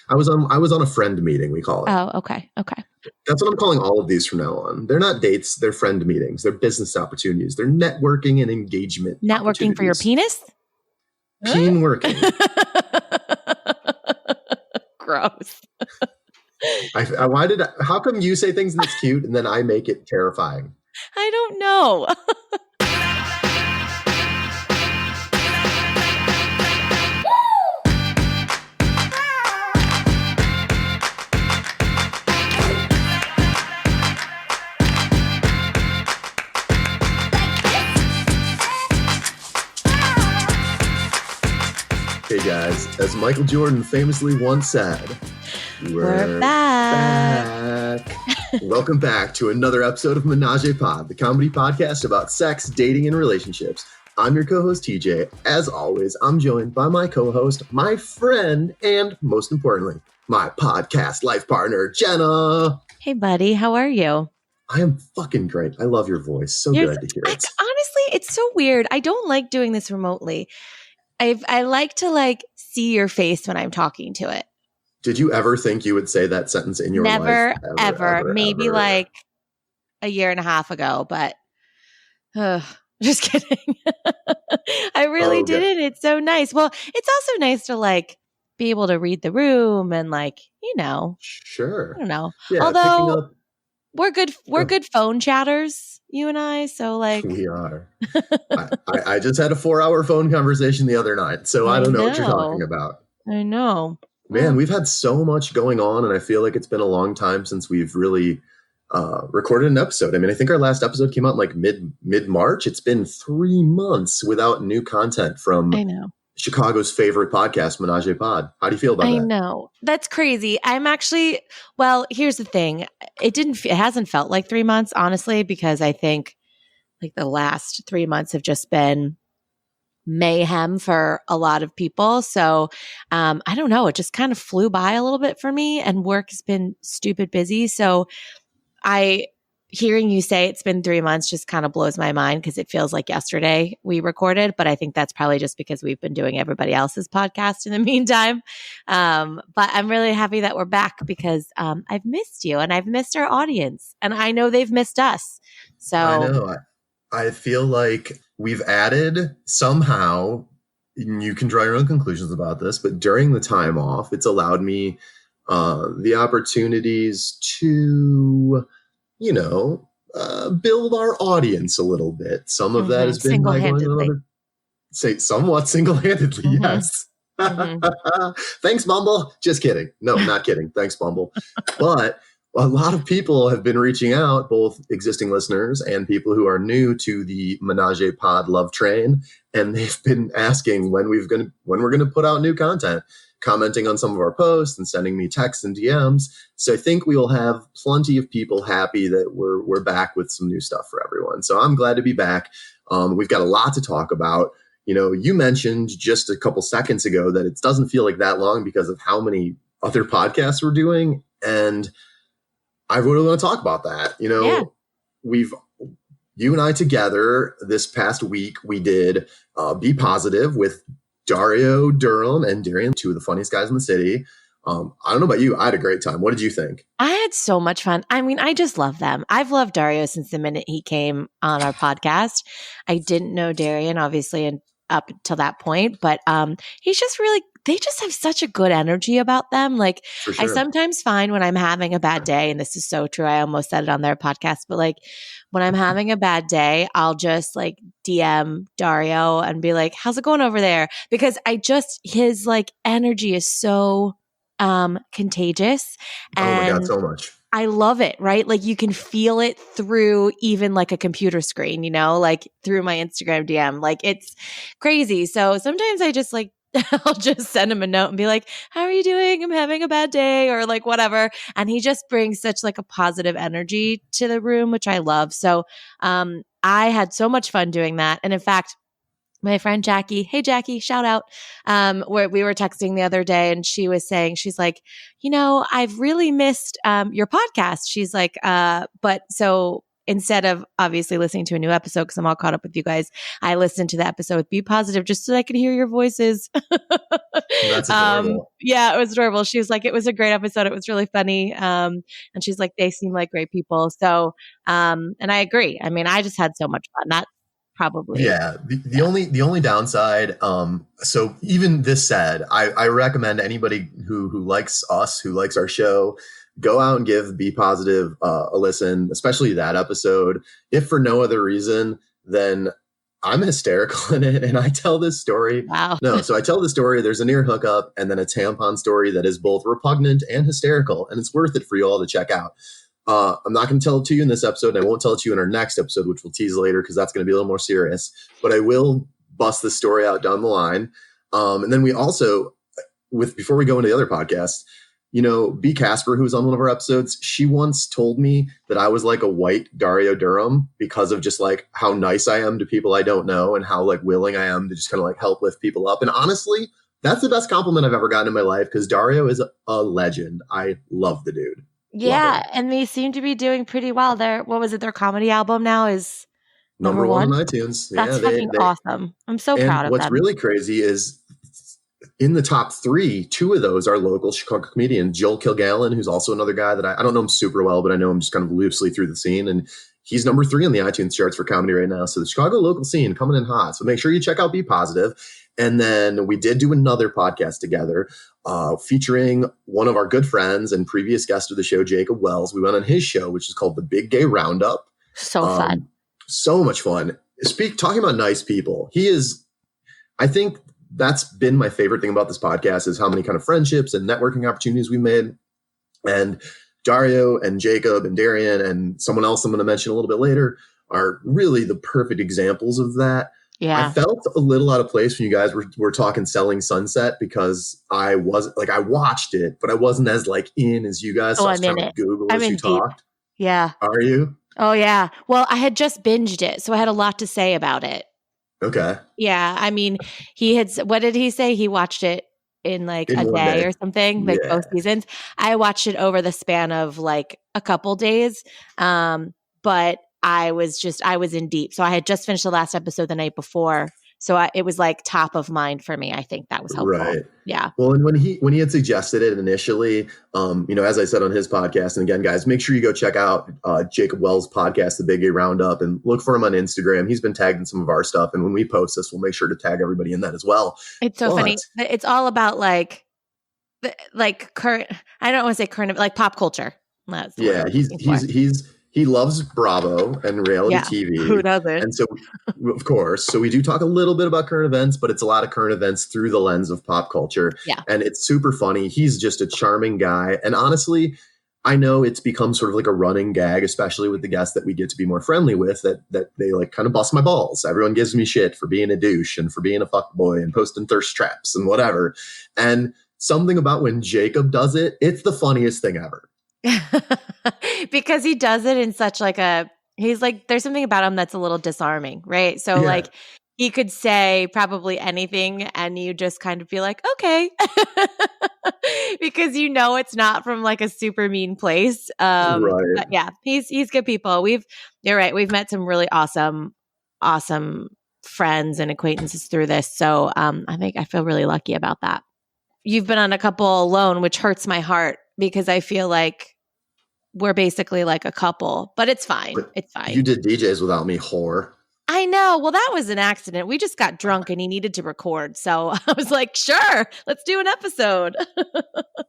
I was on a friend meeting, we call it. Oh, okay. Okay. That's what I'm calling all of these from now on. They're not dates, they're friend meetings, they're business opportunities, they're networking and engagement. Networking for your penis? Peen working. Gross. How come you say things that's cute and then I make it terrifying? I don't know. Hey guys, as Michael Jordan famously once said, We're back. Welcome back to another episode of Menage-A-Pod, the comedy podcast about sex, dating, and relationships. I'm your co-host TJ. As always, I'm joined by my co-host, my friend, and most importantly, my podcast life partner, Gena. Hey buddy, how are you? I am fucking great. I love your voice. So good to hear it. Honestly, it's so weird. I don't like doing this remotely. I like to see your face when I'm talking to it. Did you ever think you would say that sentence in your life? Never, ever. Maybe like a year and a half ago, but just kidding. I really didn't. It's so nice. Well, it's also nice to be able to read the room and Sure. I don't know. Yeah, although we're good phone chatters, you and I. So we are. I just had a 4-hour phone conversation the other night, so I don't know what you're talking about. I know. Man, we've had so much going on, and I feel like it's been a long time since we've really recorded an episode. I mean, I think our last episode came out mid-March. It's been 3 months without new content from Chicago's favorite podcast, Menage-A-Pod. How do you feel about that? I know. That's crazy. I'm actually, here's the thing. It hasn't felt like 3 months, honestly, because I think the last 3 months have just been mayhem for a lot of people. So I don't know. It just kind of flew by a little bit for me, and work has been stupid busy. So hearing you say it's been 3 months just kind of blows my mind, because it feels like yesterday we recorded, but I think that's probably just because we've been doing everybody else's podcast in the meantime. But I'm really happy that we're back, because I've missed you and I've missed our audience, and I know they've missed us. So I know. I feel like we've added somehow, you can draw your own conclusions about this, but during the time off, it's allowed me the opportunities to, build our audience a little bit. Some of that has been by going on somewhat single-handedly, yes. Thanks, Bumble. Just kidding. No, not kidding. Thanks, Bumble. But a lot of people have been reaching out, both existing listeners and people who are new to the Menage-A-Pod love train, and they've been asking when we're going to put out new content, commenting on some of our posts and sending me texts and DMs. So I think we will have plenty of people happy that we're back with some new stuff for everyone. So I'm glad to be back. We've got a lot to talk about. You mentioned just a couple seconds ago that it doesn't feel like that long because of how many other podcasts we're doing, and I really want to talk about that. You and I together this past week, we did Be Positive with Dario Durham and Darian, two of the funniest guys in the city. I don't know about you. I had a great time. What did you think? I had so much fun. I mean, I just love them. I've loved Dario since the minute he came on our podcast. I didn't know Darian, obviously, and up until that point, but he's just they just have such a good energy about them. For sure. I sometimes find when I'm having a bad day, and this is so true, I almost said it on their podcast, but when I'm having a bad day, I'll just DM Dario and be like, how's it going over there? Because his energy is so contagious. And oh my God, so much. I love it, right? You can feel it through even a computer screen, through my Instagram DM. It's crazy. So sometimes I just I'll just send him a note and be like, how are you doing? I'm having a bad day, or whatever. And he just brings such a positive energy to the room, which I love. So I had so much fun doing that. And in fact, my friend Jackie, hey Jackie, shout out, where we were texting the other day, and she was saying, she's like, I've really missed your podcast. She's like, but so instead of obviously listening to a new episode, because I'm all caught up with you guys, I listened to the episode with Be Positive just so I could hear your voices. That's adorable. Yeah, it was adorable. She was like, it was a great episode. It was really funny. And she's like, they seem like great people. So, and I agree. I mean, I just had so much fun. That's probably. Yeah. The only downside, so even this said, I recommend anybody who likes us, who likes our show, go out and give Be Positive a listen, especially that episode. If for no other reason, then I'm hysterical in it. And I tell this story. Wow. No, so I tell the story. There's an ear hookup and then a tampon story that is both repugnant and hysterical. And it's worth it for you all to check out. I'm not going to tell it to you in this episode, and I won't tell it to you in our next episode, which we'll tease later because that's going to be a little more serious. But I will bust this story out down the line. And then we also, before we go into the other podcast, B. Casper, who was on one of our episodes, she once told me that I was like a white Dario Durham because of just like how nice I am to people I don't know and how like willing I am to just kind of like help lift people up. And honestly, that's the best compliment I've ever gotten in my life because Dario is a legend. I love the dude. Yeah, and they seem to be doing pretty well. Their their comedy album now is number one on iTunes. That's fucking awesome. I'm so proud of them. What's really crazy is in the top 3, 2 of those are local Chicago comedians. Joel Kilgallen, who's also another guy that I don't know him super well, but I know him just kind of loosely through the scene. And he's number 3 on the iTunes charts for comedy right now. So the Chicago local scene coming in hot. So make sure you check out Be Positive. And then we did do another podcast together featuring one of our good friends and previous guest of the show, Jacob Wells. We went on his show, which is called The Big Gay Roundup. So fun. So much fun. Talking about nice people. I think that's been my favorite thing about this podcast is how many kind of friendships and networking opportunities we made. And Dario and Jacob and Darian and someone else I'm going to mention a little bit later are really the perfect examples of that. Yeah. I felt a little out of place when you guys were talking Selling Sunset because I wasn't like, I watched it, but I wasn't as like in as you guys. So I was trying to Google as you talked. Yeah. Are you? Oh yeah. Well, I had just binged it, so I had a lot to say about it. Okay. Yeah. I mean, what did he say? He watched it in like a day or something, like both seasons. I watched it over the span of like a couple days. But I was in deep. So I had just finished the last episode the night before. So it was like top of mind for me. I think that was helpful. Right. Yeah. Well, and when he had suggested it initially, as I said on his podcast, and again, guys, make sure you go check out Jacob Wells' podcast, The Big Gay Roundup, and look for him on Instagram. He's been tagged in some of our stuff. And when we post this, we'll make sure to tag everybody in that as well. It's so funny. It's all about like current, I don't want to say current, like pop culture. That's he loves Bravo and reality TV. Who doesn't? And so, of course, we do talk a little bit about current events, but it's a lot of current events through the lens of pop culture. Yeah. And it's super funny. He's just a charming guy. And honestly, I know it's become sort of like a running gag, especially with the guests that we get to be more friendly with, that they like kind of bust my balls. Everyone gives me shit for being a douche and for being a fuckboy and posting thirst traps and whatever. And something about when Jacob does it, it's the funniest thing ever. Because he does it in such like he's like, there's something about him that's a little disarming, right? So like he could say probably anything and you just kind of be like, okay, because it's not from like a super mean place. Right. But yeah, he's good people. You're right. We've met some really awesome friends and acquaintances through this. So I feel really lucky about that. You've been on a couple alone, which hurts my heart because I feel like we're basically like a couple, but it's fine. It's fine. You did DJs without me, whore. I know. Well, that was an accident. We just got drunk and he needed to record. So I was like, sure, let's do an episode.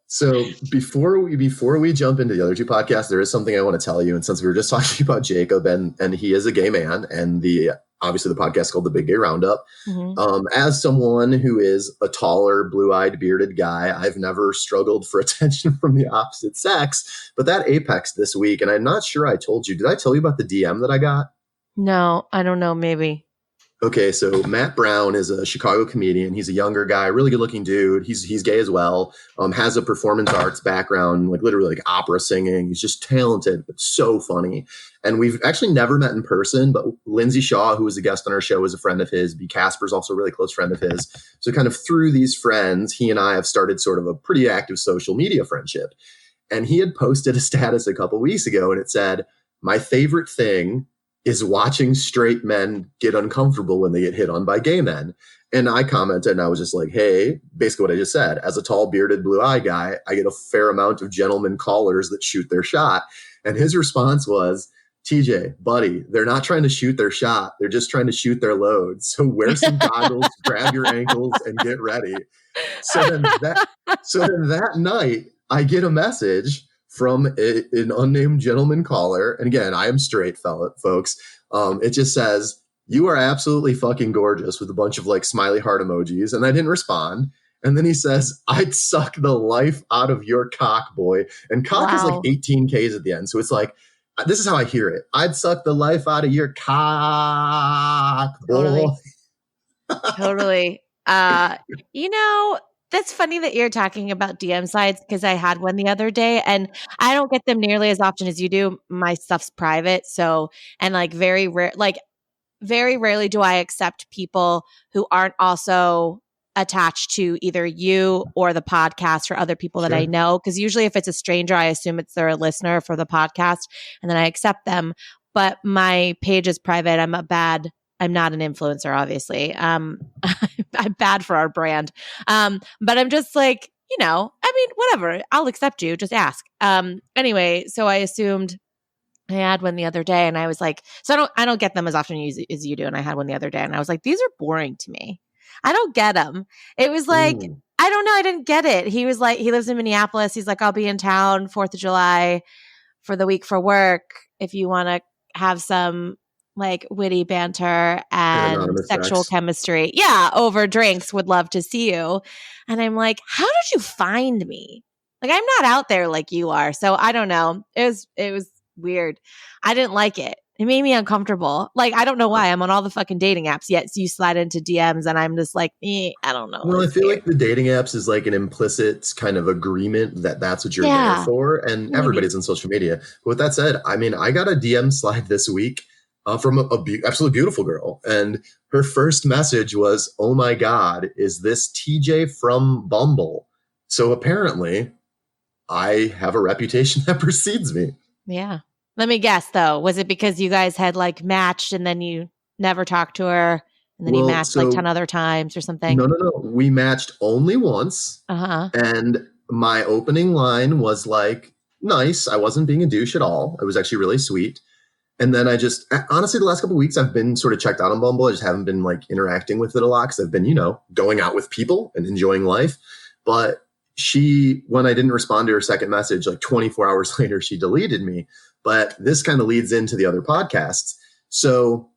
So before we jump into the other 2 podcasts, there is something I want to tell you. And since we were just talking about Jacob and he is a gay man and obviously the podcast called The Big Gay Roundup. Mm-hmm. As someone who is a taller, blue-eyed, bearded guy, I've never struggled for attention from the opposite sex. But that Apex this week, and I'm not sure I told you. Did I tell you about the DM that I got? No, I don't know. Maybe. Okay, so Matt Brown is a Chicago comedian. He's a younger guy, really good-looking dude. He's gay as well. Has a performance arts background, like literally like opera singing. He's just talented, but so funny. And we've actually never met in person, but Lindsay Shaw, who was a guest on our show, was a friend of his. B. Casper's also a really close friend of his. So kind of through these friends, he and I have started sort of a pretty active social media friendship. And he had posted a status a couple weeks ago, and it said, my favorite thing is watching straight men get uncomfortable when they get hit on by gay men. And I commented and I was just like, hey, basically what I just said, as a tall, bearded, blue-eyed guy, I get a fair amount of gentleman callers that shoot their shot. And his response was, TJ, buddy, they're not trying to shoot their shot. They're just trying to shoot their load. So wear some goggles, grab your ankles, and get ready. So then that night, I get a message from an unnamed gentleman caller. And again, I am straight, folks. It just says, you are absolutely fucking gorgeous, with a bunch of like smiley heart emojis. And I didn't respond. And then he says, I'd suck the life out of your cock, boy. And cock is like 18 Ks at the end. So it's like, this is how I hear it. I'd suck the life out of your cock, boy. Totally. That's funny that you're talking about DM slides, because I had one the other day and I don't get them nearly as often as you do. My stuff's private. So, and like very rarely do I accept people who aren't also attached to either you or the podcast or other people that I know. Because usually if it's a stranger, I assume they're a listener for the podcast and then I accept them. But my page is private. I'm not an influencer, obviously. I'm bad for our brand. But I'm just like, whatever. I'll accept you. Just ask. Anyway, so I assumed I had one the other day and I was like, so I don't get them as often as you do. And I had one the other day and I was like, these are boring to me. I don't get them. It was like, I don't know. I didn't get it. He was like, he lives in Minneapolis. He's like, I'll be in town 4th of July for the week for work. If you want to have some like witty banter and sexual chemistry. Yeah. Over drinks, would love to see you. And I'm like, how did you find me? Like, I'm not out there like you are. So I don't know. It was weird. I didn't like it. It made me uncomfortable. Like, I don't know why. I'm on all the fucking dating apps, yet you slide into DMs and I'm just like, I don't know. Well, I feel like the dating apps is like an implicit kind of agreement that that's what you're there for. And everybody's on social media. But with that said, I mean, I got a DM slide this week from a absolutely beautiful girl. And her first message was, oh my God, is this TJ from Bumble? So apparently I have a reputation that precedes me. Yeah. Let me guess though. Was it because you guys had like matched and then you never talked to her and then you matched like 10 other times or something? No. We matched only once. And my opening line was like, nice. I wasn't being a douche at all. It was actually really sweet. And then honestly, the last couple of weeks, I've been sort of checked out on Bumble. I just haven't been like interacting with it a lot because I've been, going out with people and enjoying life. But when I didn't respond to her second message, like 24 hours later, she deleted me. But this kind of leads into the other podcasts. So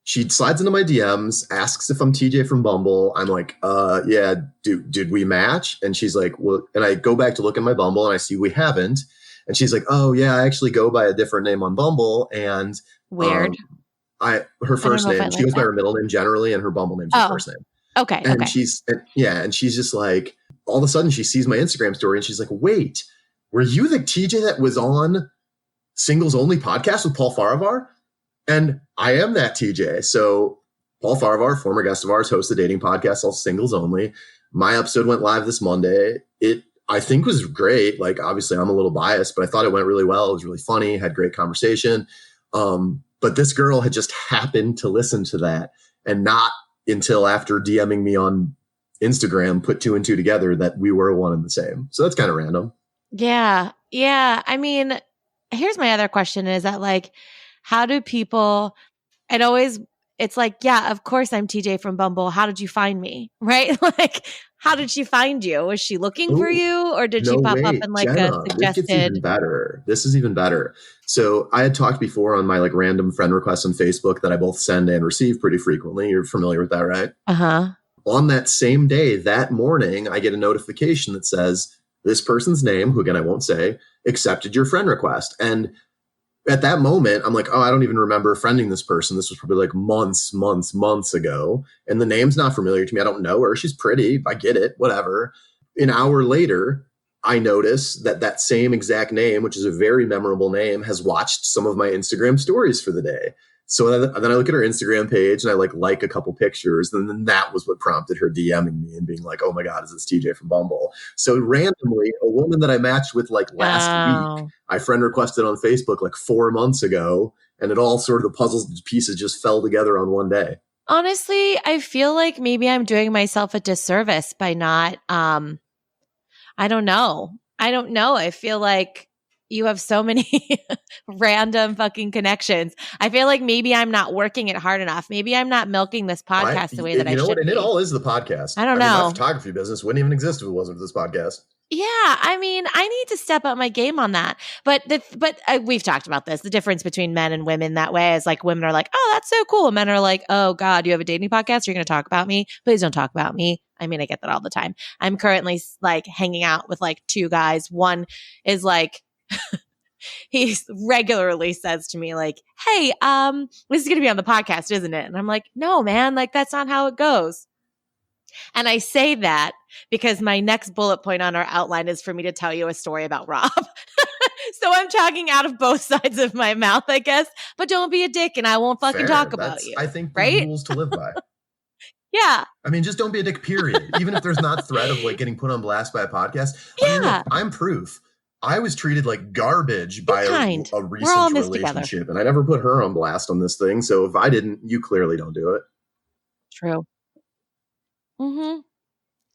she slides into my DMs, asks if I'm TJ from Bumble. I'm like, yeah, did we match? And she's like, well, and I go back to look at my Bumble and I see we haven't. And she's like, oh yeah, I actually go by a different name on Bumble. And weird. Her first name, she goes by her middle name generally, and her Bumble name's her first name. Okay. And she's just like, all of a sudden she sees my Instagram story and she's like, wait, were you the TJ that was on Singles Only podcast with Paul Farivar? And I am that TJ. So Paul Farivar, former guest of ours, hosts a dating podcast called Singles Only. My episode went live this Monday. It, I think, was great. Like, obviously I'm a little biased, but I thought it went really well. It was really funny, had great conversation. But this girl had just happened to listen to that, and not until after DMing me on Instagram put 2 and 2 together that we were one and the same. So that's kind of random. Yeah. Yeah. I mean, here's my other question is that like, how do people, it's like, yeah, of course I'm TJ from Bumble. How did you find me? Right? Like, how did she find you? Was she looking for you, or did she pop up in like Gena, a suggested? This is even better. So I had talked before on my like random friend requests on Facebook that I both send and receive pretty frequently. You're familiar with that, right? On that same day, that morning, I get a notification that says, this person's name, who again I won't say, accepted your friend request. And at that moment, I'm like, oh, I don't even remember friending this person. This was probably like months ago. And the name's not familiar to me. I don't know her. She's pretty. I get it. Whatever. An hour later, I notice that same exact name, which is a very memorable name, has watched some of my Instagram stories for the day. So then I look at her Instagram page and I like a couple pictures. And then that was what prompted her DMing me and being like, oh my God, is this TJ from Bumble? So randomly, a woman that I matched with like last week, I friend requested on Facebook like 4 months ago. And it all sort of the puzzle pieces just fell together on one day. Honestly, I feel like maybe I'm doing myself a disservice by not, I don't know. I feel like you have so many random fucking connections. I feel like maybe I'm not working it hard enough. Maybe I'm not milking this podcast the way that I should. You know what? And it all is the podcast. I don't know. My photography business wouldn't even exist if it wasn't for this podcast. Yeah, I mean, I need to step up my game on that. But we've talked about this. The difference between men and women that way is like women are like, oh, that's so cool. Men are like, oh God, you have a dating podcast? You're going to talk about me? Please don't talk about me. I mean, I get that all the time. I'm currently like hanging out with like two guys. One is like, he regularly says to me like, hey, this is going to be on the podcast, isn't it? And I'm like, no, man, like that's not how it goes. And I say that because my next bullet point on our outline is for me to tell you a story about Rob. So I'm talking out of both sides of my mouth, I guess, but don't be a dick and I won't fucking talk about you. I think right? Rules to live by. Yeah. I mean, just don't be a dick, period. Even if there's not threat of like getting put on blast by a podcast. Yeah. I mean, look, I'm proof. I was treated like garbage by a recent relationship, and I never put her on blast on this thing. So if I didn't, you clearly don't do it. True. Mm-hmm.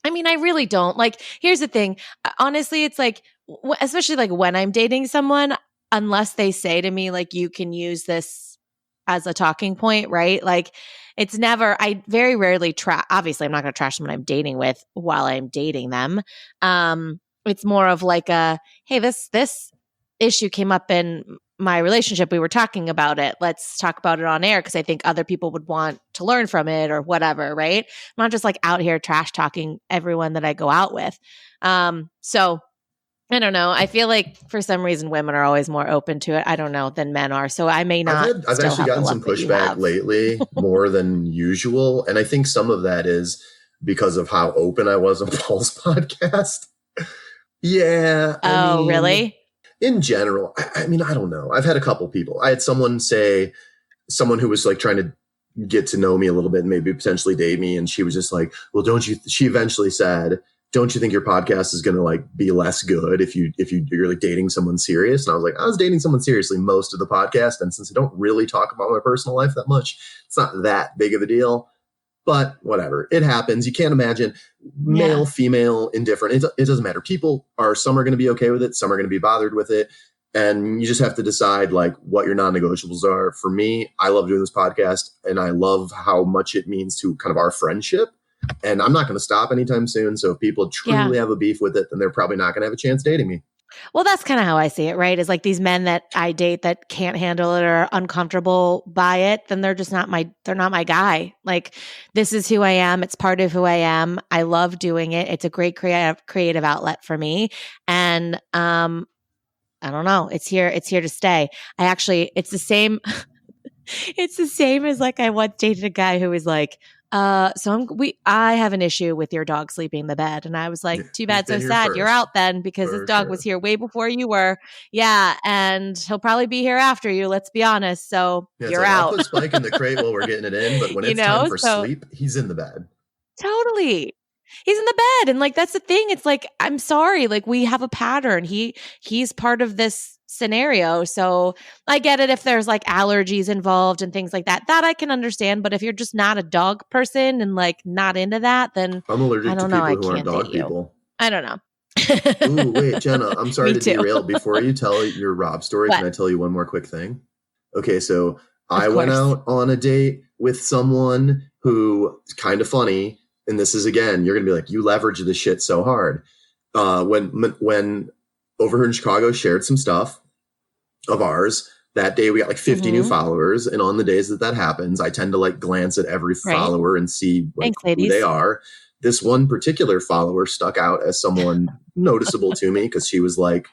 I mean, I really don't. Like, here's the thing. Honestly, it's like, especially like when I'm dating someone, unless they say to me, like, you can use this as a talking point, right? Like, it's never, I very rarely obviously, I'm not going to trash someone I'm dating with while I'm dating them. It's more of like a, hey, this issue came up in my relationship. We were talking about it. Let's talk about it on air because I think other people would want to learn from it or whatever, right? I'm not just like out here trash talking everyone that I go out with. So I don't know. I feel like for some reason women are always more open to it. I don't know than men are. So I may not. I've actually gotten some pushback lately, more than usual, and I think some of that is because of how open I was on Paul's podcast. Yeah. I mean, really? In general, I mean, I don't know. I've had a couple people. I had someone who was like trying to get to know me a little bit and maybe potentially date me. And she was just like, well, she eventually said, don't you think your podcast is going to like be less good if you're like dating someone serious? And I was like, I was dating someone seriously most of the podcast. And since I don't really talk about my personal life that much, it's not that big of a deal. But whatever, it happens. You can't imagine male, female, indifferent. It doesn't matter. Some are going to be okay with it. Some are going to be bothered with it. And you just have to decide like what your non-negotiables are. For me, I love doing this podcast and I love how much it means to kind of our friendship. And I'm not going to stop anytime soon. So if people truly have a beef with it, then they're probably not going to have a chance dating me. Well, that's kind of how I see it, right? Is like these men that I date that can't handle it or are uncomfortable by it, then they're not my guy. Like, this is who I am. It's part of who I am. I love doing it. It's a great creative outlet for me. And I don't know. It's here to stay. It's the same. It's the same as like I once dated a guy who was like, I have an issue with your dog sleeping in the bed. And I was like, too bad, so sad. You're out then because his dog was here way before you were. Yeah. And he'll probably be here after you. Let's be honest. So you're out. I'll put Spike in the crate while we're getting it in. But when it's time for sleep, he's in the bed. Totally. He's in the bed. And like, that's the thing. It's like, I'm sorry. Like we have a pattern. He's part of this scenario. So I get it if there's like allergies involved and things like that I can understand. But if you're just not a dog person and like not into that, then I'm allergic to people who aren't dog people. I don't know. Ooh, wait, Gena, I'm sorry to derail. Before you tell your Rob story, can I tell you one more quick thing? Okay, so I went out on a date with someone who is kind of funny. And this is, again, you're going to be like, you leverage this shit so hard. When Over Here in Chicago shared some stuff of ours, that day we got like 50 new followers. And on the days that happens, I tend to like glance at every follower and see like who they are. This one particular follower stuck out as someone noticeable to me because she was like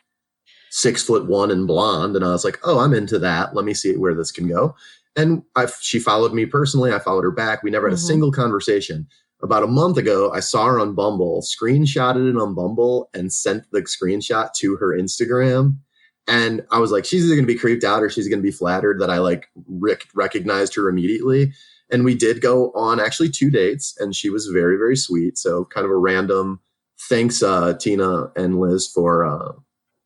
6'1" and blonde. And I was like, oh, I'm into that. Let me see where this can go. And she followed me personally. I followed her back. We never had a single conversation. About a month ago, I saw her on Bumble, screenshotted it on Bumble and sent the screenshot to her Instagram. And I was like, she's either going to be creeped out or she's going to be flattered that I like recognized her immediately. And we did go on actually 2 dates, and she was very, very sweet. So kind of a random thanks, Tina and Liz, for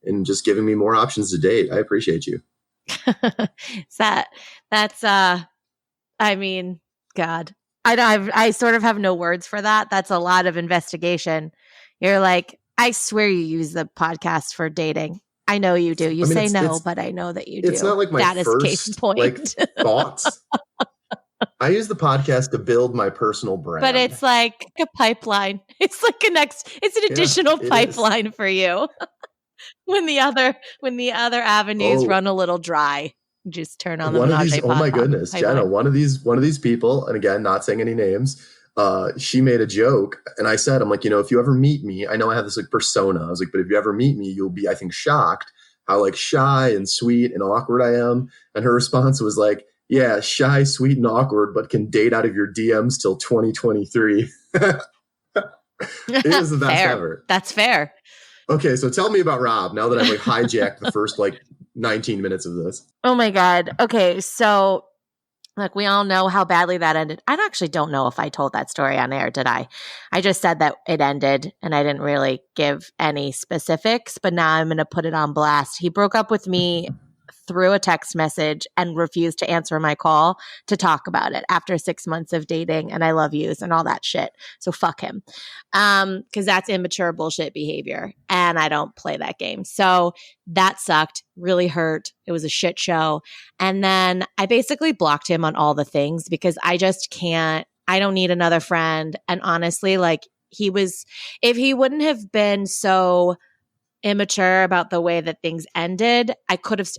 and just giving me more options to date. I appreciate you. That's I mean, God, I sort of have no words for that. That's a lot of investigation. You're like, I swear you use the podcast for dating. I know you do. You say no, but I know that you do. It's not like my first case point. Like thoughts. I use the podcast to build my personal brand. But it's like a pipeline. It's like it's an additional pipeline for you. when the other avenues run a little dry, just turn on the Menage-A-Pod. Oh my goodness, pipeline. Gena, one of these people, and again, not saying any names, she made a joke, and I said, I'm like, if you ever meet me, I know I have this like persona. I was like, but if you ever meet me, you'll be, I think, shocked how like shy and sweet and awkward I am. And her response was like, yeah, shy, sweet, and awkward, but can date out of your DMs till 2023. It was the best ever. That's fair. Okay, so tell me about Rob now that I've like hijacked the first like 19 minutes of this. Oh my God. Okay, so like we all know how badly that ended. I actually don't know if I told that story on air, did I? I just said that it ended and I didn't really give any specifics, but now I'm going to put it on blast. He broke up with me through a text message and refused to answer my call to talk about it after 6 months of dating and I love yous and all that shit. So fuck him. Because that's immature bullshit behavior and I don't play that game. So that sucked, really hurt. It was a shit show. And then I basically blocked him on all the things because I just can't, I don't need another friend. And honestly, like if he wouldn't have been so immature about the way that things ended, I could have,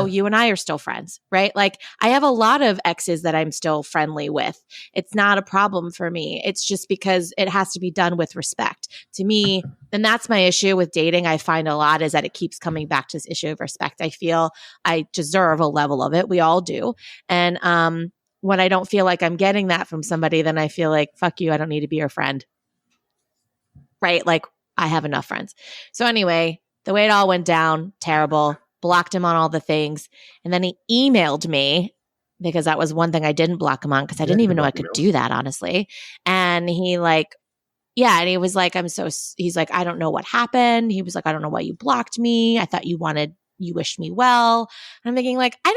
you and I are still friends, right? Like I have a lot of exes that I'm still friendly with. It's not a problem for me. It's just because it has to be done with respect to me. And that's my issue with dating. I find a lot is that it keeps coming back to this issue of respect. I feel I deserve a level of it. We all do. And when I don't feel like I'm getting that from somebody, then I feel like, fuck you, I don't need to be your friend. Right? Like I have enough friends. So anyway, the way it all went down, terrible. Blocked him on all the things. And then he emailed me because that was one thing I didn't block him on because I didn't even know I could do that, honestly. And he and he was like, he's like, I don't know what happened. He was like, I don't know why you blocked me. I thought you wished me well. And I'm thinking like, I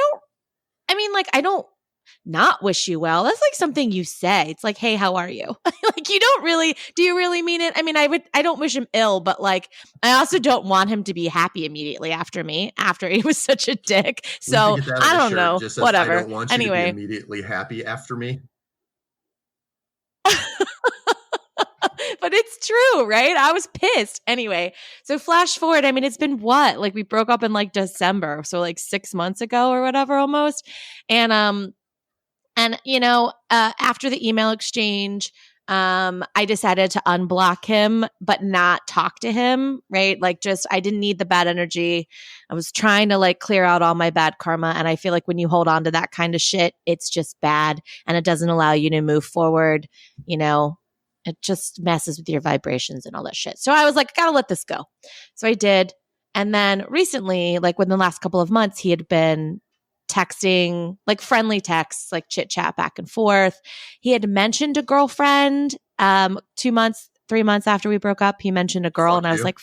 don't not wish you well. That's like something you say. It's like, hey, how are you? Like you don't really, do you really mean it? I mean, I don't wish him ill, but like, I also don't want him to be happy immediately after he was such a dick. So I don't know, whatever. I don't want you to be immediately happy after me. But it's true, right? I was pissed. Anyway, so flash forward. I mean, it's been what? Like we broke up in like December. So like 6 months ago or whatever almost. And after the email exchange, I decided to unblock him, but not talk to him, right? Like I didn't need the bad energy. I was trying to like clear out all my bad karma. And I feel like when you hold on to that kind of shit, it's just bad and it doesn't allow you to move forward. It just messes with your vibrations and all that shit. So I was like, I gotta let this go. So I did. And then recently, like within the last couple of months, he had been texting, like friendly texts, like chit chat back and forth. He had mentioned a girlfriend 2 months, 3 months after we broke up. He mentioned a girl and I was like,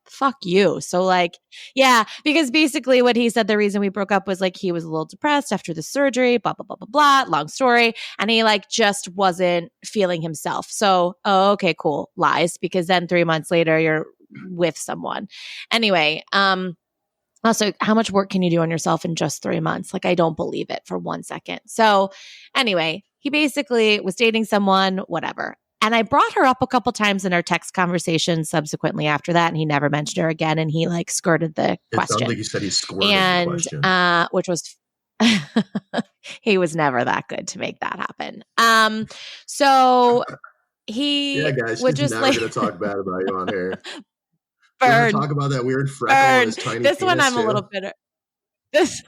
fuck you. So like, yeah, because basically what he said, the reason we broke up was like, he was a little depressed after the surgery, blah, blah, blah, blah, blah, long story. And he like just wasn't feeling himself. So, okay, cool. Lies. Because then 3 months later, you're with someone. Anyway, also, how much work can you do on yourself in just 3 months? Like, I don't believe it for 1 second. So anyway, he basically was dating someone, whatever. And I brought her up a couple times in our text conversation subsequently after that, and he never mentioned her again. And he like skirted the question. It sounds like you said he squirted the question. Which was he was never that good to make that happen. So he guys, would just never gonna talk bad about you on here. Burn. Talk about that weird freckle on his tiny This one I'm too. a little bitter. This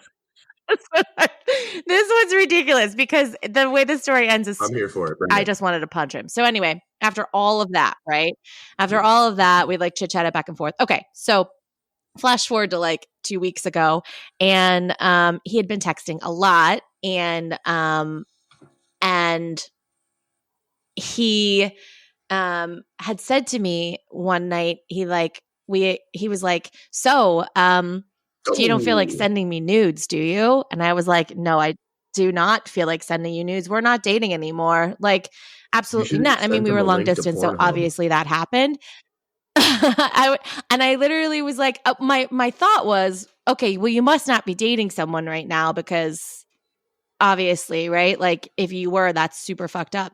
one's ridiculous because the way the story ends is I'm here for it. I just wanted to punch him. So anyway, after all of that, right? After all of that, we like chit-chatted back and forth. Okay, so flash forward to like 2 weeks ago, and he had been texting a lot, and he had said to me one night, he was like, so you don't feel like sending me nudes, do you? And I was like, no, I do not feel like sending you nudes. We're not dating anymore. Like, absolutely not. I mean, we were long distance, so obviously that happened. I literally was like, my thought was, okay, well, you must not be dating someone right now, because obviously, right? Like, if you were, that's super fucked up.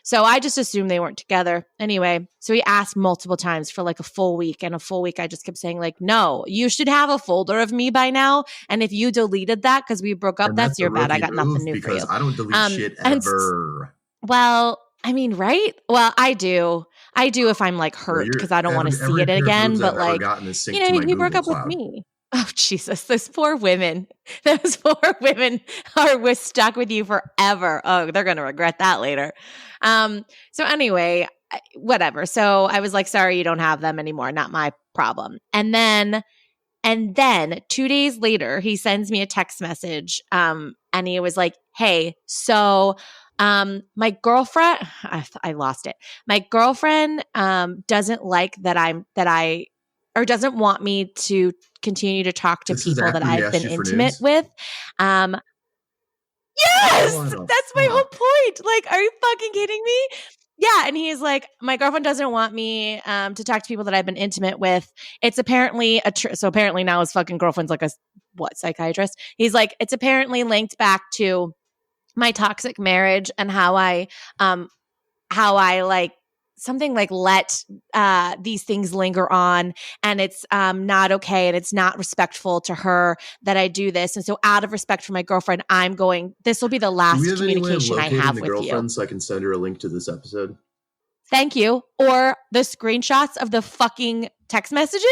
So I just assumed they weren't together. Anyway, so he asked multiple times for like a full week, and a full week I just kept saying like, no, you should have a folder of me by now. And if you deleted that because we broke up, that's your bad. I got nothing new for you. I don't delete shit ever. Well, I mean, right? Well, I do if I'm like hurt, because I don't want to see it again. But like, you broke up with me. Oh, Jesus. Those poor women are stuck with you forever. Oh, they're going to regret that later. So anyway, whatever. So I was like, sorry, you don't have them anymore. Not my problem. And then 2 days later, he sends me a text message. And he was like, hey, so my girlfriend, I lost it. My girlfriend doesn't like or doesn't want me to continue to talk to people that I've been intimate with. Yes, that's my whole point. Like, are you fucking kidding me? Yeah, and he's like, my girlfriend doesn't want me to talk to people that I've been intimate with. It's apparently so apparently now his fucking girlfriend's like a psychiatrist. He's like, it's apparently linked back to my toxic marriage and how I like something like let these things linger on, and it's not okay, and it's not respectful to her that I do this. And so out of respect for my girlfriend, this will be the last communication I have with you. So I can send her a link to this episode. Thank you. Or the screenshots of the fucking text messages.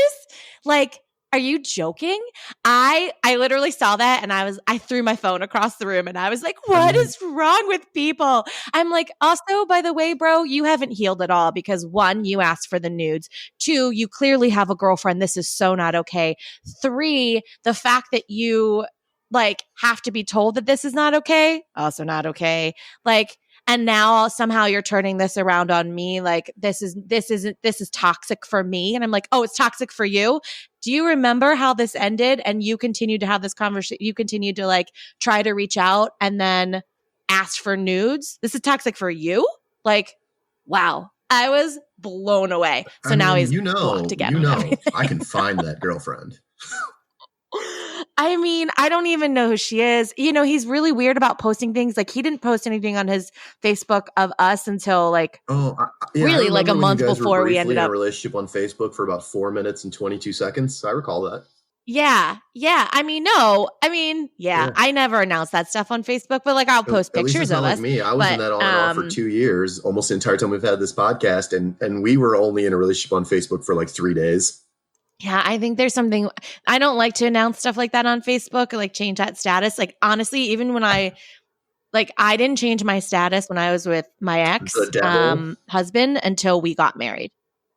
Like, are you joking? I literally saw that, and I threw my phone across the room, and I was like, what is wrong with people? I'm like, also, by the way, bro, you haven't healed at all, because 1, you asked for the nudes. 2, you clearly have a girlfriend. This is so not okay. 3, the fact that you like have to be told that this is not okay, also not okay. Like, and now somehow you're turning this around on me. Like, this is toxic for me. And I'm like, oh, it's toxic for you. Do you remember how this ended? And you continued to have this conversation. You continued to like try to reach out and then ask for nudes. This is toxic for you. Like, wow. I was blown away. So now he's blocked again. I can find that girlfriend. I mean, I don't even know who she is. He's really weird about posting things. Like, he didn't post anything on his Facebook of us until like really like a month before we ended up in a relationship on Facebook for about 4 minutes and 22 seconds. I recall that. Yeah. I mean, no. I mean, yeah. I never announced that stuff on Facebook, but like I'll post pictures of us. Like me. I was in that on and off for 2 years, almost the entire time we've had this podcast, and we were only in a relationship on Facebook for like 3 days. Yeah, I think there's something. I don't like to announce stuff like that on Facebook, or like change that status. Like, honestly, even when I didn't change my status when I was with my ex husband until we got married.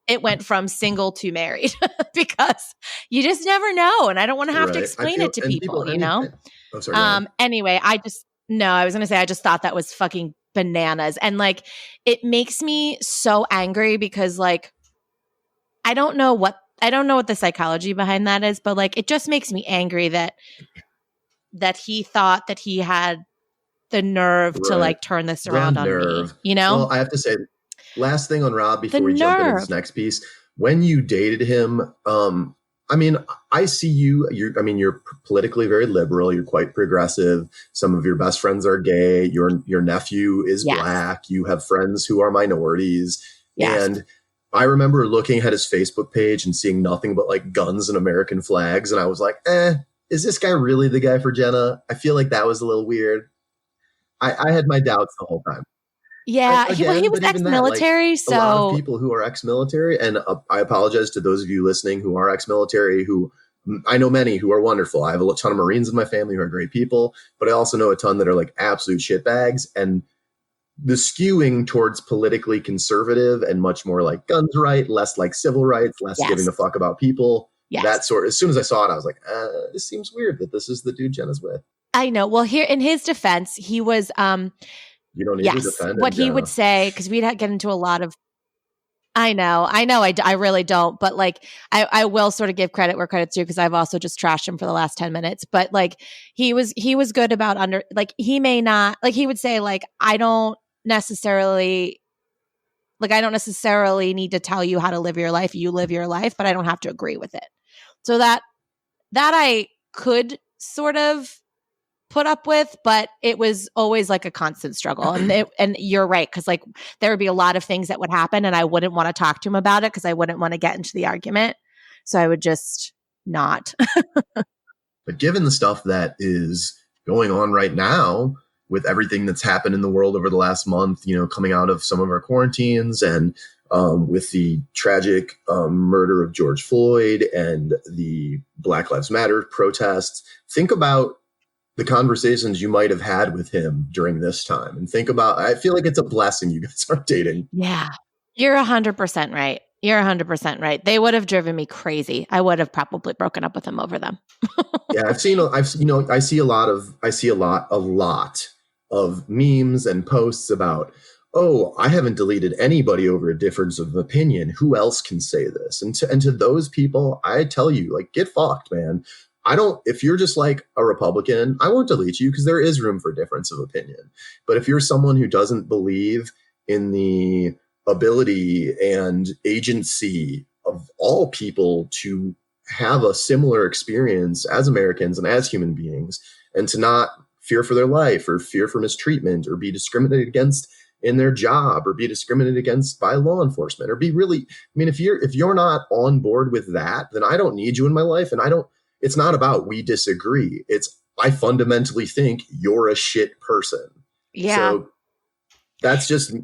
It went from single to married because you just never know. And I don't want to have to explain it to people, Oh, sorry. Anyway, I was going to say, I just thought that was fucking bananas. And like, it makes me so angry because like, I don't know what the psychology behind that is, but like, it just makes me angry that he thought that he had the nerve to like turn this around on me, Well, I have to say, last thing on Rob before we jump into this next piece. When you dated him, I mean, I see you're politically very liberal. You're quite progressive. Some of your best friends are gay. Your nephew is black. You have friends who are minorities. Yes. And I remember looking at his Facebook page and seeing nothing but like guns and American flags. And I was like, is this guy really the guy for Gena? I feel like that was a little weird. I had my doubts the whole time. Yeah, he was ex-military. So a lot of people who are ex-military, and I apologize to those of you listening who are ex-military, who I know many who are wonderful. I have a ton of Marines in my family who are great people, but I also know a ton that are like absolute shitbags. And the skewing towards politically conservative and much more like guns right, less like civil rights, less giving a fuck about people. that sort. As soon as I saw it, I was like, this seems weird that this is the dude Jenna's with. I know. Well, here in his defense, he was. You don't need to defend what him, he would say, because we'd get into a lot of. I know. I really don't, but like, I will sort of give credit where credit's due, because I've also just trashed him for the last 10 minutes. But like, he was good about he may not, like, he would say like, I don't necessarily need to tell you how to live your life. You live your life, but I don't have to agree with it. So that I could sort of put up with, but it was always like a constant struggle. And you're right, because like there would be a lot of things that would happen and I wouldn't want to talk to him about it because I wouldn't want to get into the argument. So I would just not. But given the stuff that is going on right now with everything that's happened in the world over the last month, coming out of some of our quarantines and with the tragic murder of George Floyd and the Black Lives Matter protests, think about the conversations you might have had with him during this time, and think about, I feel like it's a blessing you guys are dating. Yeah, you're 100% right. You're 100% right. They would have driven me crazy. I would have probably broken up with him over them. Yeah, I see a lot of memes and posts about, oh, I haven't deleted anybody over a difference of opinion. Who else can say this? And to those people, I tell you, like, get fucked, man. If you're just like a Republican, I won't delete you because there is room for difference of opinion. But if you're someone who doesn't believe in the ability and agency of all people to have a similar experience as Americans and as human beings, and to not fear for their life or fear for mistreatment or be discriminated against in their job or be discriminated against by law enforcement or if you're not on board with that, then I don't need you in my life. And it's not about we disagree. I fundamentally think you're a shit person. Yeah. So that's just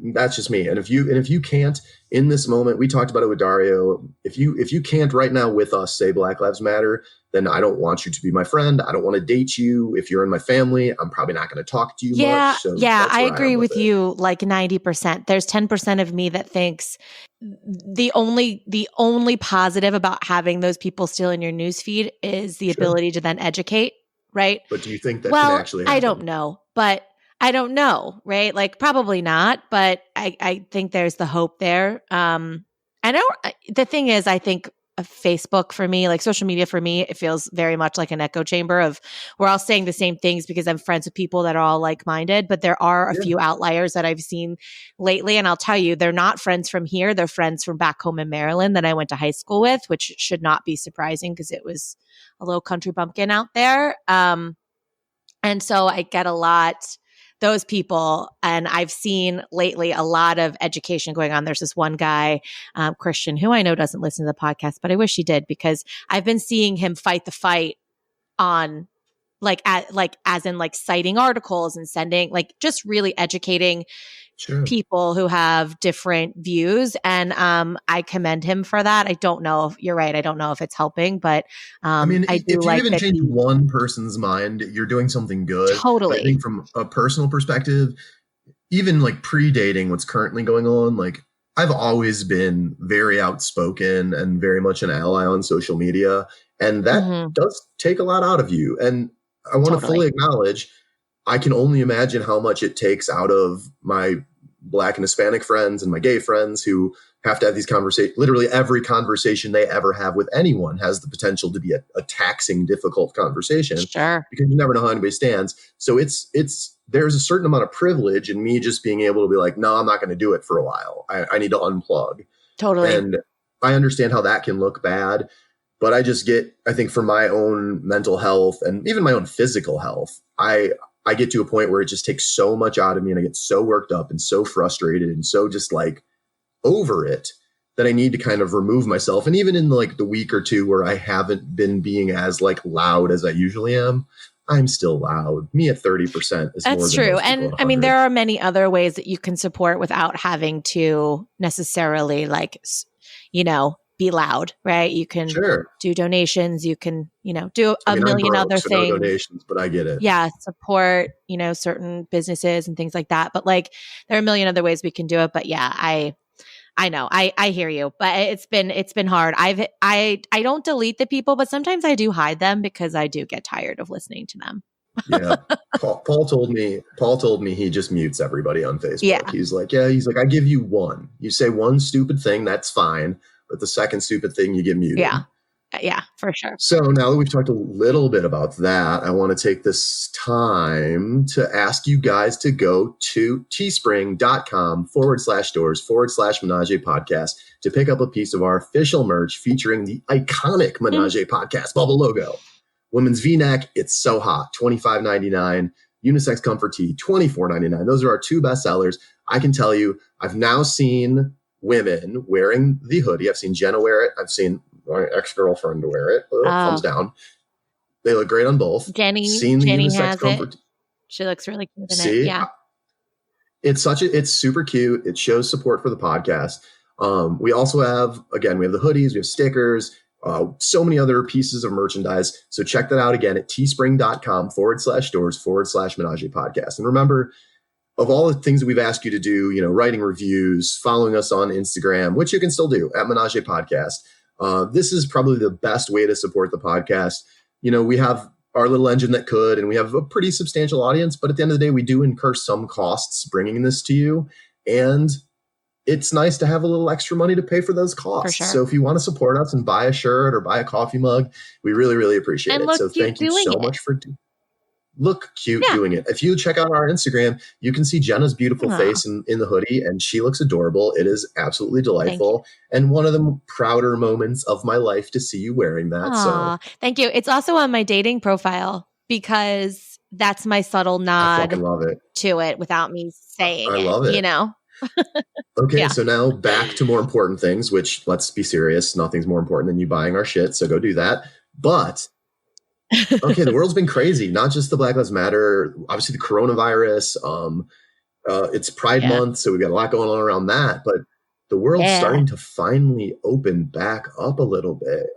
me. And if you can't in this moment, we talked about it with Dario. If you can't right now with us say Black Lives Matter, then I don't want you to be my friend. I don't want to date you. If you're in my family, I'm probably not going to talk to you much. So I agree with you like 90%. There's 10% of me that thinks the only positive about having those people still in your newsfeed is the ability to then educate, right? But do you think that can actually happen? I don't know, right? Like, probably not, but I think there's the hope there. I know the thing is, I think Facebook for me, like social media for me, it feels very much like an echo chamber of we're all saying the same things because I'm friends with people that are all like-minded, but there are a few outliers that I've seen lately. And I'll tell you, they're not friends from here. They're friends from back home in Maryland that I went to high school with, which should not be surprising because it was a little country bumpkin out there. And so I get a lot those people. And I've seen lately a lot of education going on. There's this one guy, Christian, who I know doesn't listen to the podcast, but I wish he did, because I've been seeing him fight the fight on as in citing articles and sending, just really educating people who have different views. And I commend him for that. I don't know if you're right. I don't know if it's helping, but I do if you like even that change one person's mind, you're doing something good. Totally. I think from a personal perspective, even predating what's currently going on, I've always been very outspoken and very much an ally on social media. And that does take a lot out of you. And I want to fully acknowledge, I can only imagine how much it takes out of my Black and Hispanic friends and my gay friends who have to have these conversations. Literally every conversation they ever have with anyone has the potential to be a taxing, difficult conversation. Sure. Because you never know how anybody stands. So there's a certain amount of privilege in me just being able to be like, no, I'm not going to do it for a while. I need to unplug. Totally. And I understand how that can look bad. But I think for my own mental health and even my own physical health, I get to a point where it just takes so much out of me and I get so worked up and so frustrated and so just over it that I need to kind of remove myself. And even in the week or two where I haven't been being as loud as I usually am, I'm still loud. Me at 30% is That's more than true. And I mean, there are many other ways that you can support without having to necessarily be loud, right? You can do donations. You can, do a million other things. No donations, but I get it. Yeah. Support, certain businesses and things like that. But there are a million other ways we can do it. But yeah, I know. I hear you, but it's been hard. I don't delete the people, but sometimes I do hide them because I do get tired of listening to them. Yeah. Paul told me he just mutes everybody on Facebook. Yeah. He's like, I give you one. You say one stupid thing, that's fine. But the second stupid thing, you get muted. Yeah. Yeah, for sure. So now that we've talked a little bit about that, I want to take this time to ask you guys to go to teespring.com/stores/Menage-A-Podcast to pick up a piece of our official merch featuring the iconic Menage-A-Podcast bubble logo. Women's V-neck, it's so hot, $25.99. Unisex comfort tee, $24.99. Those are our two best sellers. I can tell you, I've now seen women wearing the hoodie. I've seen Gena wear it. I've seen my ex-girlfriend to wear it. Thumbs down. They look great on both. Jenny has it. She looks really cute in it. Yeah. It's super cute. It shows support for the podcast. We also have, again, we have the hoodies, we have stickers, so many other pieces of merchandise. So check that out again at teespring.com/stores/Menage-A-Podcast. And remember, of all the things that we've asked you to do, writing reviews, following us on Instagram, which you can still do at Menage-A-Podcast. This is probably the best way to support the podcast. We have our little engine that could, and we have a pretty substantial audience, but at the end of the day, we do incur some costs bringing this to you. And it's nice to have a little extra money to pay for those costs. For sure. So if you want to support us and buy a shirt or buy a coffee mug, we really, really appreciate it. So thank you so much for look cute doing it. If you check out our Instagram, you can see Jenna's beautiful face in the hoodie, and she looks adorable. It is absolutely delightful. And one of the prouder moments of my life to see you wearing that. So thank you. It's also on my dating profile because that's my subtle nod to it without me saying I love it. Okay, so now back to more important things, which, let's be serious, nothing's more important than you buying our shit, so go do that. But okay, the world's been crazy. Not just the Black Lives Matter, obviously the coronavirus. It's Pride Month, so we've got a lot going on around that. But the world's starting to finally open back up a little bit.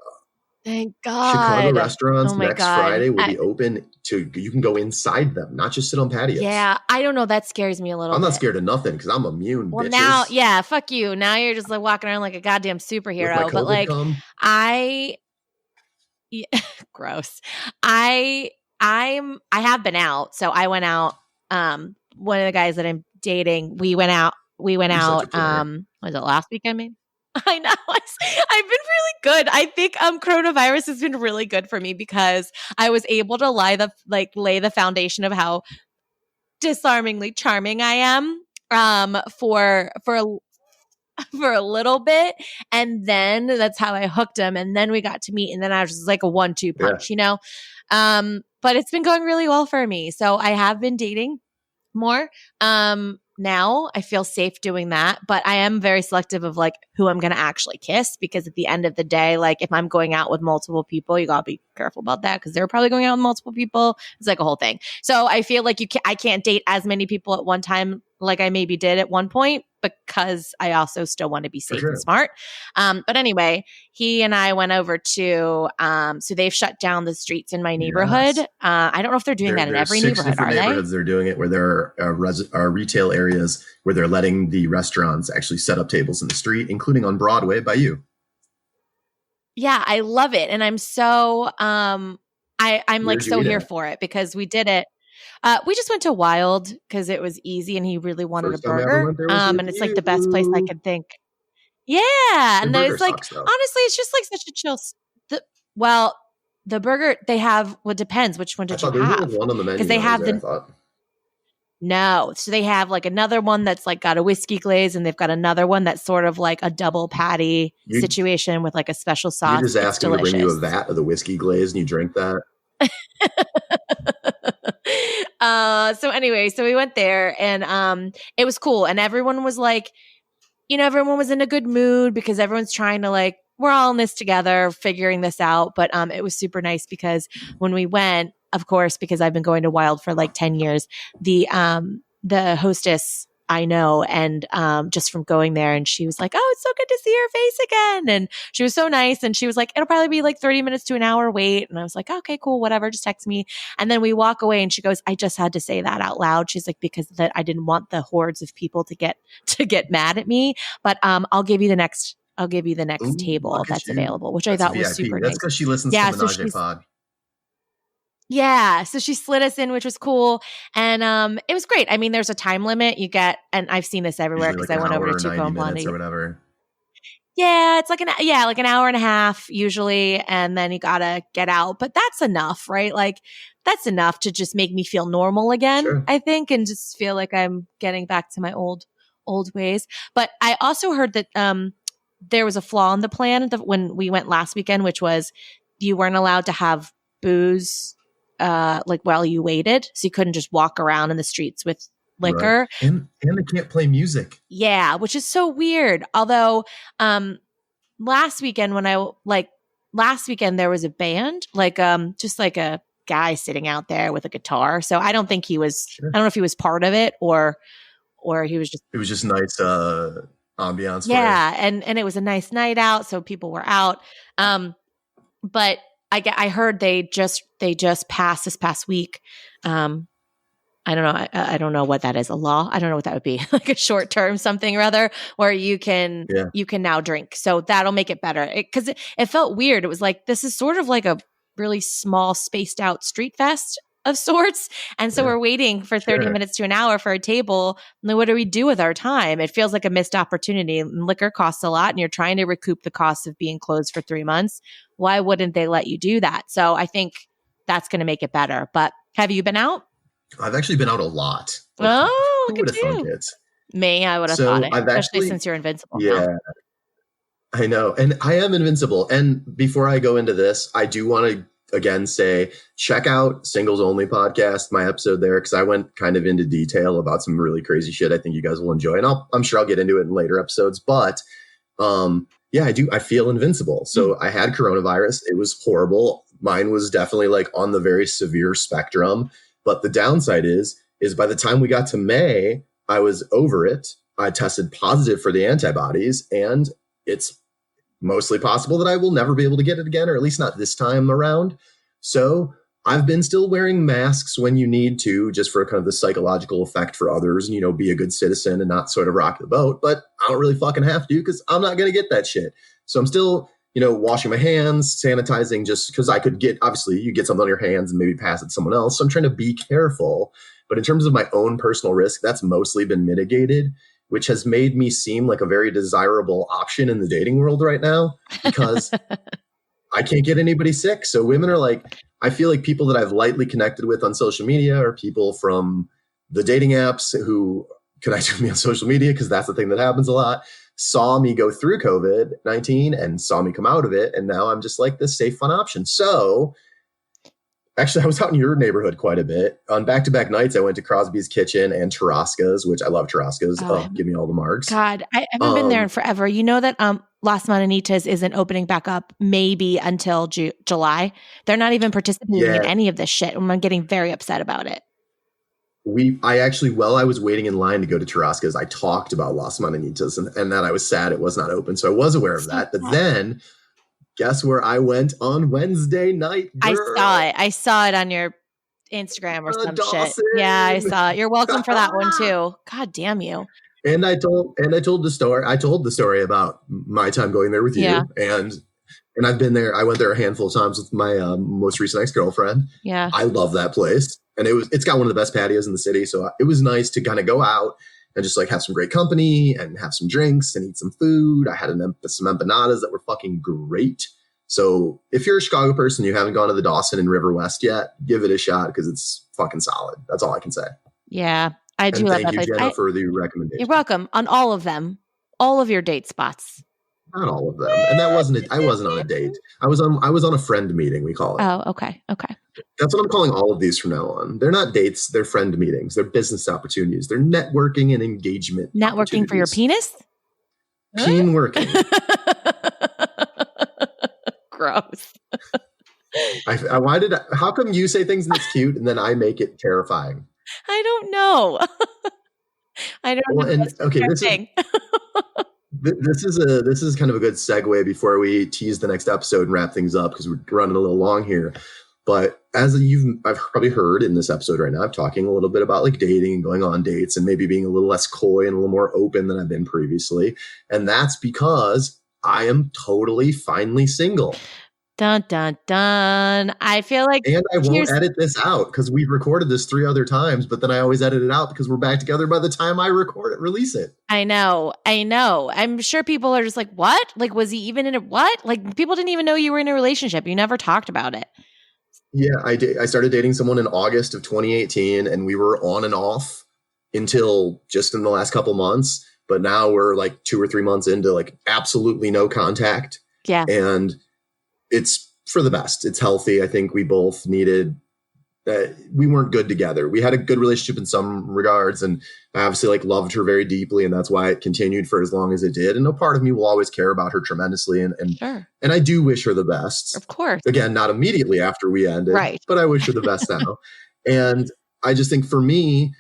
Thank God. Chicago restaurants next Friday will be open you can go inside them, not just sit on patios. Yeah, I don't know. That scares me a little bit. I'm not scared of nothing because I'm immune, well, bitches. Now, fuck you. Now you're just like walking around like a goddamn superhero. But like, gross. I have been out. So I went out. One of the guys that I'm dating, we went out. Was it last weekend, maybe? I know. I've been really good. I think coronavirus has been really good for me because I was able to lay the foundation of how disarmingly charming I am for a little bit, and then that's how I hooked him, and then we got to meet, and then I was just like a 1-2 punch, but it's been going really well for me. So I have been dating more. Now I feel safe doing that, but I am very selective of like who I'm going to actually kiss, because at the end of the day, like if I'm going out with multiple people, you gotta be careful about that because they're probably going out with multiple people. It's like a whole thing. So I feel like I can't date as many people at one time like I maybe did at one point, because I also still want to be safe and smart. But anyway, he and I went over to, so they've shut down the streets in my neighborhood. Yes. I don't know if they're doing that in every neighborhood, are they? Neighborhoods they're doing it where there are retail areas where they're letting the restaurants actually set up tables in the street, including on Broadway by you. Yeah, I love it. And I'm so, I'm like so here for it because we did it. We just went to Wild because it was easy and he really wanted a burger. And it's like the best place I could think. Yeah. And it's like, honestly, it's just like such a chill. The burger they have, well, depends. Which one did you have? Because they have no. So they have like another one that's like got a whiskey glaze, and they've got another one that's sort of like a double patty situation with like a special sauce. You just asked him to bring you a vat of the whiskey glaze and you drink that. So anyway, so we went there and it was cool, and everyone was like, everyone was in a good mood because everyone's trying to like, we're all in this together, figuring this out. But it was super nice because when we went, of course, because I've been going to Wild for like 10 years, the hostess I know. And just from going there, and she was like, "Oh, it's so good to see your face again." And she was so nice. And she was like, "It'll probably be like 30 minutes to an hour wait." And I was like, "Okay, cool, whatever. Just text me." And then we walk away, and she goes, "I just had to say that out loud." She's like, "Because that I didn't want the hordes of people to get mad at me. But I'll give you the next Ooh, table that's available," which that's I thought VIP. was super That's nice. because she listens to Menage-A-Pod. Yeah. So she slid us in, which was cool. And it was great. I mean, there's a time limit you get, and I've seen this everywhere Usually because like I an went over hour to or Tuco 90 and minutes or Blondie. whatever. Yeah, it's like an hour and a half usually, and then you gotta get out. But that's enough, right? Like that's enough to just make me feel normal again, Sure. I think, and just feel like I'm getting back to my old ways. But I also heard that there was a flaw in the plan when we went last weekend, which was you weren't allowed to have booze like while you waited, so you couldn't just walk around in the streets with liquor. Right. And they can't play music. Yeah, which is so weird. Although last weekend there was a band, like just like a guy sitting out there with a guitar. So I don't think he was Sure. I don't know if he was part of it or he was just It was just nice ambiance. Yeah, and it was a nice night out, so people were out. But I heard they just passed this past week. I don't know. I don't know what that is. A law. I don't know what that would be. Like a short term something or other where you can now drink. So that'll make it better. Because it felt weird. It was like this is sort of like a really small spaced out street fest of sorts. And so we're waiting for 30 minutes to an hour for a table. And then what do we do with our time? It feels like a missed opportunity. And liquor costs a lot, and you're trying to recoup the cost of being closed for 3 months. Why wouldn't they let you do that? So I think that's going to make it better. But have you been out? I've actually been out a lot. Oh, who would have thunk it? Me, I would have thought it, especially since you're invincible. Yeah, now. I know. And I am invincible. And before I go into this, I do want to again say, check out Singles Only podcast, my episode there, because I went kind of into detail about some really crazy shit I think you guys will enjoy. And I'm sure I'll get into it in later episodes. But yeah, I feel invincible. So I had coronavirus. It was horrible. Mine was definitely like on the very severe spectrum. But the downside is by the time we got to May, I was over it. I tested positive for the antibodies, and it's mostly possible that I will never be able to get it again, or at least not this time around. So I've been still wearing masks when you need to, just for kind of the psychological effect for others and, be a good citizen and not sort of rock the boat. But I don't really fucking have to, because I'm not going to get that shit. So I'm still, washing my hands, sanitizing, just because I could obviously you get something on your hands and maybe pass it to someone else. So I'm trying to be careful. But in terms of my own personal risk, that's mostly been mitigated, which has made me seem like a very desirable option in the dating world right now, because I can't get anybody sick. So women are like, I feel like people that I've lightly connected with on social media or people from the dating apps who connect with me on social media, because that's the thing that happens a lot, saw me go through COVID-19 and saw me come out of it. And now I'm just like this safe, fun option. So actually, I was out in your neighborhood quite a bit. On back-to-back nights, I went to Crosby's Kitchen and Tarasca's, which I love Tarasca's. Give me all the marks. God, I haven't been there in forever. You know that Las Mananitas isn't opening back up maybe until July. They're not even participating in any of this shit. I'm getting very upset about it. While I was waiting in line to go to Tarasca's, I talked about Las Mananitas and that I was sad it was not open. So I was aware of that. But then guess where I went on Wednesday night, girl? I saw it on your Instagram or some shit. Yeah, I saw it. You're welcome for that one too. God damn you. And I told the story. I told the story about my time going there with you. And I've been there. I went there a handful of times with my most recent ex-girlfriend. Yeah. I love that place. And it's got one of the best patios in the city. So it was nice to kind of go out and just like have some great company and have some drinks and eat some food. I had some empanadas that were fucking great. So if you're a Chicago person, you haven't gone to the Dawson and River West yet, give it a shot, because it's fucking solid. That's all I can say. Yeah, I do love that place. Thank you, Gena, for the recommendation. You're welcome on all of them, all of your date spots. Not all of them. And that wasn't it. I wasn't on a date. I was on a friend meeting, we call it. Oh, okay. That's what I'm calling all of these from now on. They're not dates, they're friend meetings, they're business opportunities, they're networking and engagement. Networking for your penis? Peen working. Gross. How come you say things and it's cute and then I make it terrifying? I don't know. I don't Well, know. and That's just okay, your this is thing. this is kind of a good segue before we tease the next episode and wrap things up because we're running a little long here. But I've probably heard in this episode right now, I'm talking a little bit about like dating and going on dates and maybe being a little less coy and a little more open than I've been previously. And that's because I am totally finally single. Dun, dun, dun. I feel like and I won't edit this out because we've recorded this 3 other times, but then I always edit it out because we're back together by the time I release it. I know. I'm sure people are just like, what? Like, was he even in a what? Like, people didn't even know you were in a relationship. You never talked about it. Yeah, I did. I started dating someone in August of 2018, and we were on and off until just in the last couple months. But now we're like 2 or 3 months into like absolutely no contact. Yeah. And it's for the best. It's healthy. I think we both needed that. We weren't good together. We had a good relationship in some regards, and I obviously like loved her very deeply, and that's why it continued for as long as it did. And a part of me will always care about her tremendously, and sure. And I do wish her the best. Of course. Again, not immediately after we ended, right? But I wish her the best now. And I just think for me,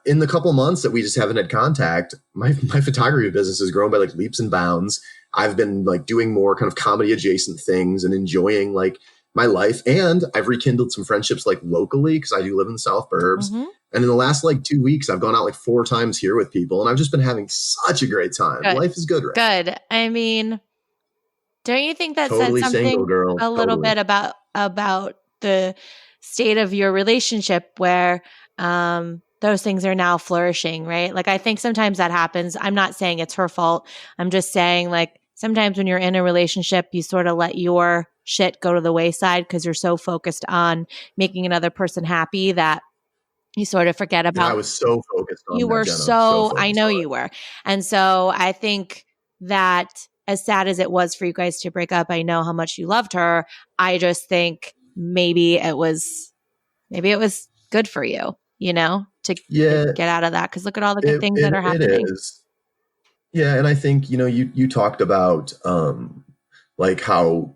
in the couple months that we just haven't had contact, my photography business has grown by like leaps and bounds. I've been like doing more kind of comedy adjacent things and enjoying like my life. And I've rekindled some friendships like locally because I do live in the South Burbs. Mm-hmm. And in the last like 2 weeks, I've gone out like 4 times here with people, and I've just been having such a great time. Good. Life is good, right? Good. I mean, don't you think that totally said something single, girl. A little bit about the state of your relationship where those things are now flourishing, right? Like, I think sometimes that happens. I'm not saying it's her fault. I'm just saying like sometimes when you're in a relationship, you sort of let your shit go to the wayside because you're so focused on making another person happy that you sort of forget about. And I was so focused on you that, were Gena. so I know you were. And so I think that as sad as it was for you guys to break up, I know how much you loved her. I just think maybe it was good for you, you know, to get out of that. Because look at all the good things that are happening. It is. Yeah. And I think, you know, you talked about like how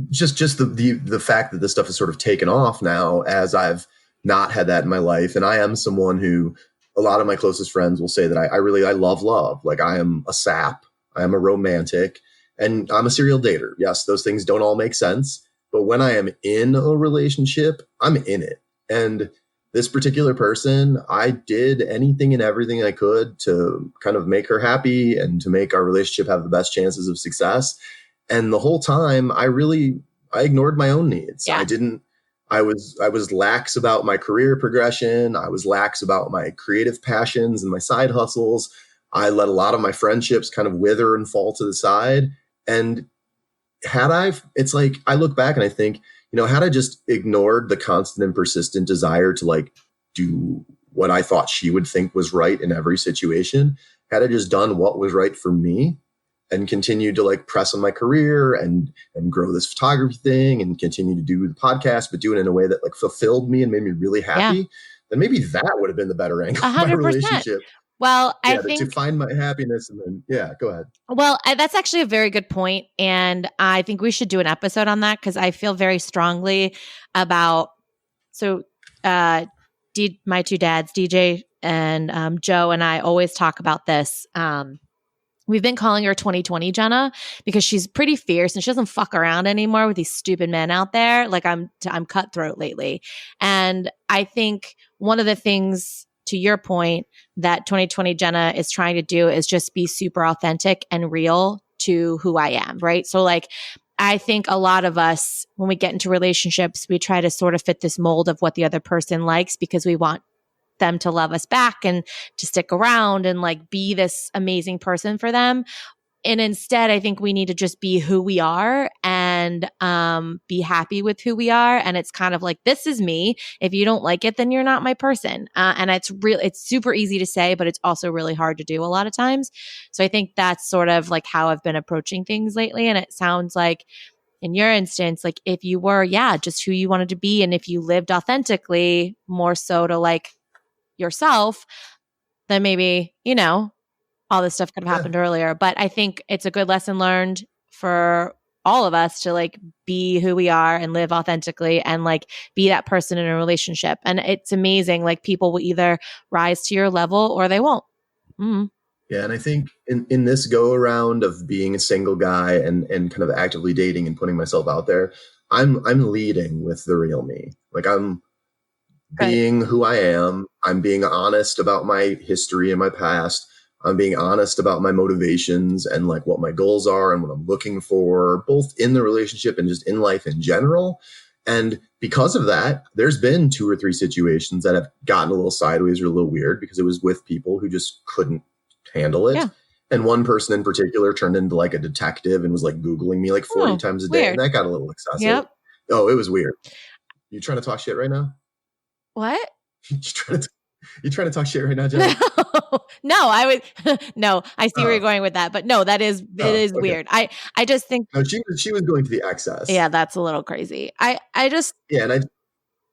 just the fact that this stuff is sort of taken off now as I've not had that in my life. And I am someone who a lot of my closest friends will say that I love love. Like I am a sap. I am a romantic, and I'm a serial dater. Yes, those things don't all make sense. But when I am in a relationship, I'm in it. And this particular person, I did anything and everything I could to kind of make her happy and to make our relationship have the best chances of success. And the whole time, I ignored my own needs. Yeah. I was lax about my career progression. I was lax about my creative passions and my side hustles. I let a lot of my friendships kind of wither and fall to the side. And it's like, I look back and I think, you know, had I just ignored the constant and persistent desire to like do what I thought she would think was right in every situation, had I just done what was right for me and continued to like press on my career and grow this photography thing and continue to do the podcast, but do it in a way that like fulfilled me and made me really happy, then maybe that would have been the better angle of my relationship. Well, I think to find my happiness and then, go ahead. Well, that's actually a very good point. And I think we should do an episode on that because I feel very strongly about, my 2 dads, DJ and Joe, and I always talk about this. We've been calling her 2020 Gena because she's pretty fierce and she doesn't fuck around anymore with these stupid men out there. Like I'm cutthroat lately. And I think one of the things, to your point, that 2020 Gena is trying to do is just be super authentic and real to who I am, right? So like, I think a lot of us, when we get into relationships, we try to sort of fit this mold of what the other person likes because we want them to love us back and to stick around and like be this amazing person for them. And instead, I think we need to just be who we are and be happy with who we are. And it's kind of like, this is me. If you don't like it, then you're not my person. And it's super easy to say, but it's also really hard to do a lot of times. So I think that's sort of like how I've been approaching things lately. And it sounds like in your instance, like if you were, just who you wanted to be. And if you lived authentically more so to like yourself, then maybe, you know, all this stuff could have happened earlier. But I think it's a good lesson learned for all of us to like be who we are and live authentically and like be that person in a relationship. And it's amazing. Like people will either rise to your level or they won't. Mm-hmm. Yeah, and I think in this go around of being a single guy and kind of actively dating and putting myself out there, I'm leading with the real me. Like I'm Good. being who I am. I'm being honest about my history and my past. I'm being honest about my motivations and like what my goals are and what I'm looking for, both in the relationship and just in life in general. And because of that, there's been 2 or 3 situations that have gotten a little sideways or a little weird because it was with people who just couldn't handle it. Yeah. And one person in particular turned into like a detective and was like Googling me like 40 times a day. And that got a little excessive. Yep. Oh, it was weird. You trying to talk shit right now? What? You trying to talk shit right now, Jen? No, I would. No, I see where you're going with that, but no, it is okay. Weird. I just think no, she was going to the excess. Yeah, that's a little crazy. I just and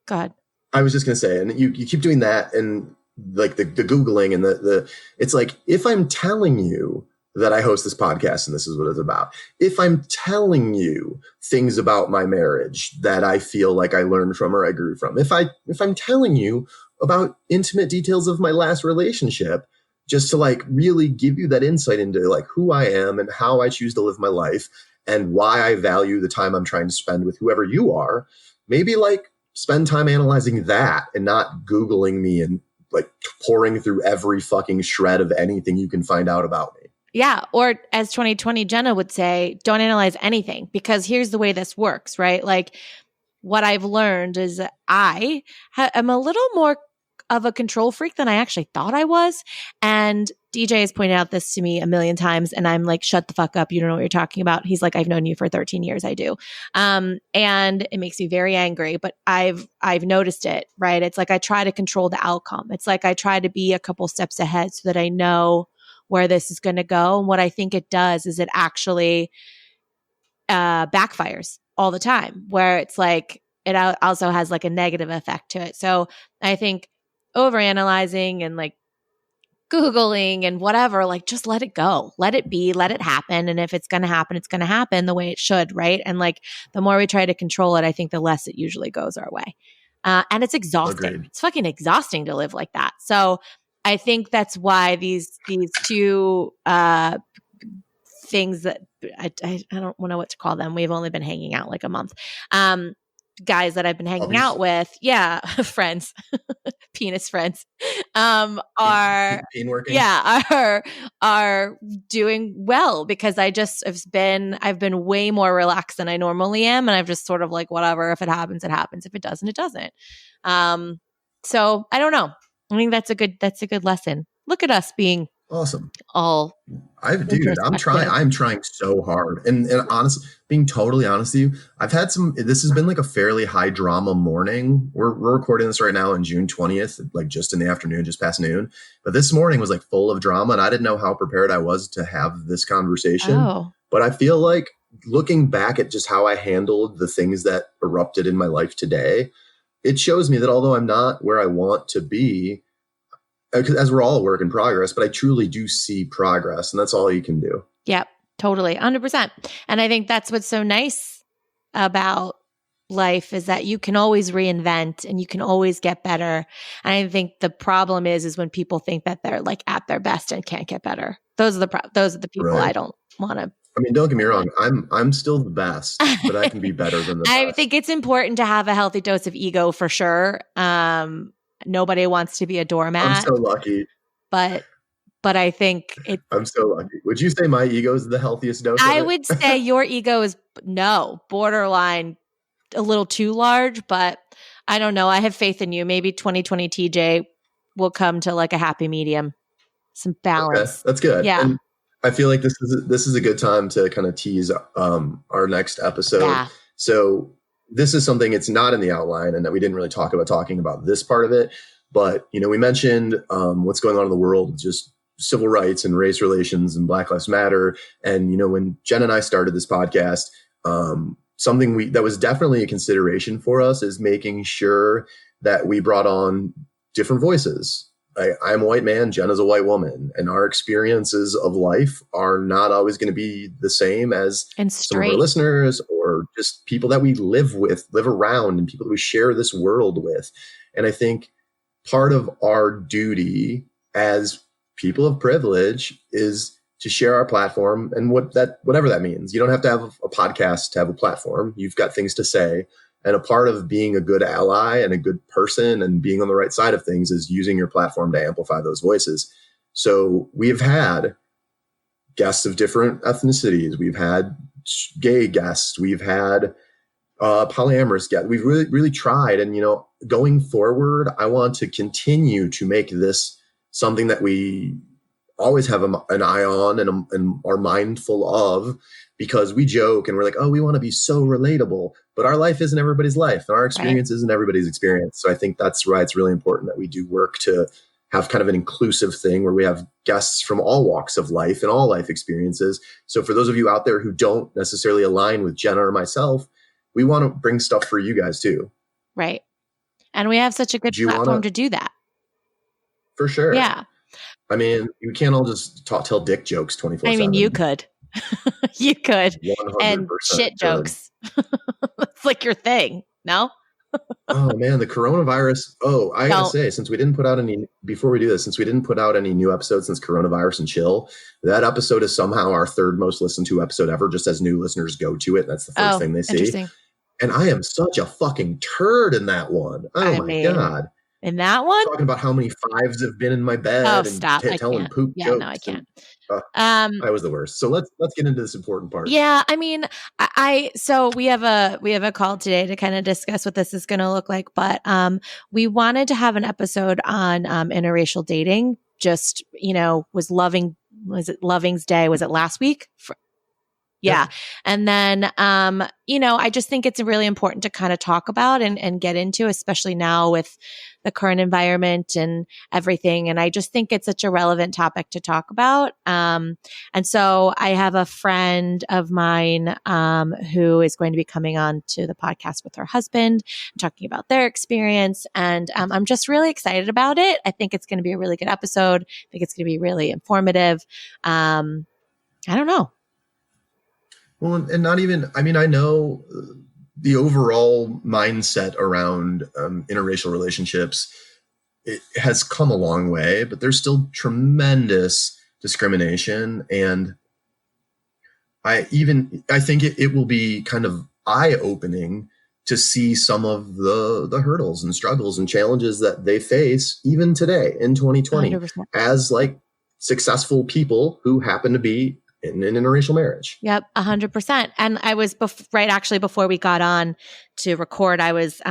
go ahead. I was just gonna say, and you keep doing that, and like the Googling and the it's like if I'm telling you that I host this podcast and this is what it's about, if I'm telling you things about my marriage that I feel like I learned from or I grew from, if I'm telling you about intimate details of my last relationship, just to like really give you that insight into like who I am and how I choose to live my life and why I value the time I'm trying to spend with whoever you are, maybe like spend time analyzing that and not Googling me and like pouring through every fucking shred of anything you can find out about me. Yeah. Or as 2020 Gena would say, don't analyze anything, because here's the way this works, right? Like what I've learned is that I am a little more of a control freak than I actually thought I was. And DJ has pointed out this to me a million times, and I'm like, shut the fuck up. You don't know what you're talking about. He's like, I've known you for 13 years. I do. And it makes me very angry, but I've noticed it, right? It's like, I try to control the outcome. It's like, I try to be a couple steps ahead so that I know where this is going to go. And what I think it does is it actually backfires all the time, where it's like, it also has like a negative effect to it. So I think overanalyzing and like Googling and whatever, like just let it go, let it be, let it happen. And if it's going to happen, it's going to happen the way it should. Right. And like the more we try to control it, I think the less it usually goes our way. And it's exhausting. Agreed. It's fucking exhausting to live like that. So I think that's why these 2 things that I don't know what to call them. We've only been hanging out like a month. Guys that I've been hanging out with, yeah, friends, penis friends, are doing well, because I've been way more relaxed than I normally am, and I've just sort of like, whatever, if it happens, it happens. If it doesn't, it doesn't. So I don't know. I think that's a good lesson. Look at us being awesome. All I'm trying so hard. And honestly, being totally honest with you, this has been like a fairly high drama morning. We're recording this right now on June 20th, like just in the afternoon, just past noon. But this morning was like full of drama, and I didn't know how prepared I was to have this conversation. Oh. But I feel like looking back at just how I handled the things that erupted in my life today, it shows me that although I'm not where I want to be, as we're all a work in progress, but I truly do see progress, and that's all you can do. Yep, totally, 100%. And I think that's what's so nice about life, is that you can always reinvent and you can always get better. And I think the problem is when people think that they're like at their best and can't get better. Those are the people right. I don't want to. I mean, don't get me wrong. I'm still the best, but I can be better than the best. I think it's important to have a healthy dose of ego for sure. Nobody wants to be a doormat. I'm so lucky. But I think I'm so lucky. Would you say my ego is the healthiest dose? I would say your ego is borderline, a little too large, but I don't know. I have faith in you. Maybe 2020 TJ will come to like a happy medium, some balance. Okay, that's good. Yeah. And I feel like this is a good time to kind of tease our next episode. Yeah. So this is something, it's not in the outline, and that we didn't really talking about this part of it. But, we mentioned what's going on in the world, just civil rights and race relations and Black Lives Matter. And, when Jen and I started this podcast, something that was definitely a consideration for us is making sure that we brought on different voices. I'm a white man, Jen is a white woman, and our experiences of life are not always going to be the same as some of our listeners or just people that we live around, and people that we share this world with. And I think part of our duty as people of privilege is to share our platform and whatever that means. You don't have to have a podcast to have a platform. You've got things to say. And a part of being a good ally and a good person and being on the right side of things is using your platform to amplify those voices. So we've had guests of different ethnicities. We've had gay guests. We've had polyamorous guests. We've really tried. And, going forward, I want to continue to make this something that we always have an eye on and are mindful of, because we joke and we're like, oh, we want to be so relatable, but our life isn't everybody's life and our experience isn't everybody's experience. So I think that's why it's really important that we do work to have kind of an inclusive thing where we have guests from all walks of life and all life experiences. So for those of you out there who don't necessarily align with Gena or myself, we want to bring stuff for you guys too. Right. And we have such a good platform to do that. For sure. Yeah. I mean, you can't all just tell dick jokes 24/7. I mean, you could. You could. 100% and shit jokes. It's like your thing, no? Oh man, the coronavirus. Oh, I gotta say, since we didn't put out any new episodes since coronavirus and chill, that episode is somehow our third most listened to episode ever, just as new listeners go to it. That's the first thing they see. And I am such a fucking turd in that one. Oh my God. In that one? Talking about how many fives have been in my bed and telling poop jokes. No, I can't. I was the worst. So let's get into this important part. Yeah, I mean, so we have a call today to kind of discuss what this is going to look like, but we wanted to have an episode on interracial dating. Just, was it Loving's Day? Was it last week? Yeah. And then, I just think it's really important to kind of talk about and get into, especially now with the current environment and everything. And I just think it's such a relevant topic to talk about. And so I have a friend of mine who is going to be coming on to the podcast with her husband and talking about their experience. And I'm just really excited about it. I think it's going to be a really good episode. I think it's going to be really informative. I don't know. Well, and not even, I mean, I know the overall mindset around interracial relationships, it has come a long way, but there's still tremendous discrimination. And I think it will be kind of eye-opening to see some of the hurdles and struggles and challenges that they face even today in 2020 100%. As like successful people who happen to be in an interracial marriage. Yep, 100%. And I was before we got on to record, I was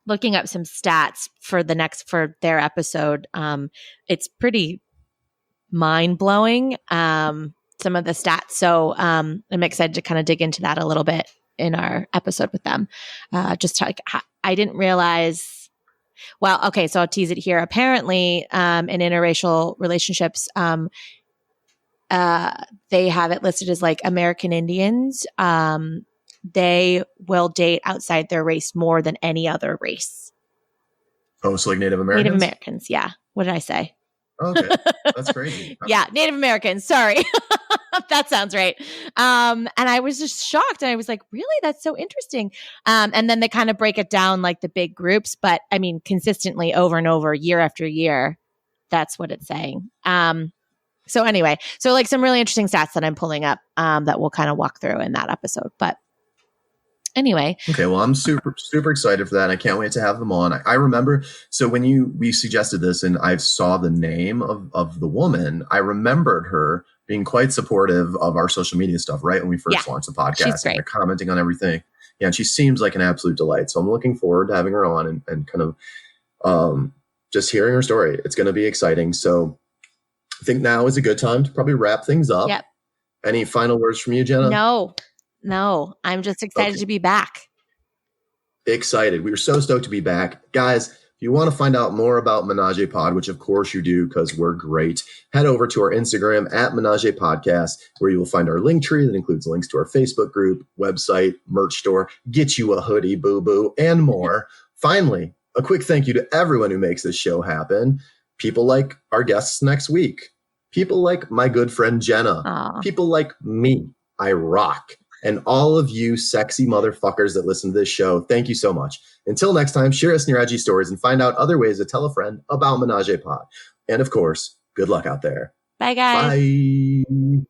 looking up some stats for their episode. It's pretty mind blowing. Some of the stats. So I'm excited to kind of dig into that a little bit in our episode with them. I didn't realize. Well, okay, so I'll tease it here. Apparently, in interracial relationships, they have it listed as like American Indians. They will date outside their race more than any other race. Oh, so like Native Americans? Native Americans, yeah. What did I say? Okay, that's crazy. Yeah, Native Americans. Sorry. That sounds right. And I was just shocked. And I was like, really? That's so interesting. And then they kind of break it down like the big groups. But I mean, consistently over and over, year after year, that's what it's saying. So anyway, like some really interesting stats that I'm pulling up that we'll kind of walk through in that episode. But anyway. Okay, well, I'm super, super excited for that. I can't wait to have them on. I remember, so when we suggested this and I saw the name of the woman, I remembered her being quite supportive of our social media stuff, right? When we first launched the podcast and commenting on everything. Yeah, and she seems like an absolute delight. So I'm looking forward to having her on and kind of just hearing her story. It's going to be exciting. So I think now is a good time to probably wrap things up. Yep. Any final words from you, Gena? No. I'm just excited to be back. Excited. We were so stoked to be back. Guys, if you want to find out more about Menage-A-Pod, which of course you do because we're great, head over to our Instagram at Menage-A-Podcast, where you will find our link tree that includes links to our Facebook group, website, merch store, get you a hoodie, boo-boo, and more. Finally, a quick thank you to everyone who makes this show happen. People like our guests next week. People like my good friend Gena. Aww. People like me. I rock. And all of you sexy motherfuckers that listen to this show, thank you so much. Until next time, share us in your IG stories and find out other ways to tell a friend about Menage-A-Pod. And of course, Good luck out there. Bye, guys. Bye.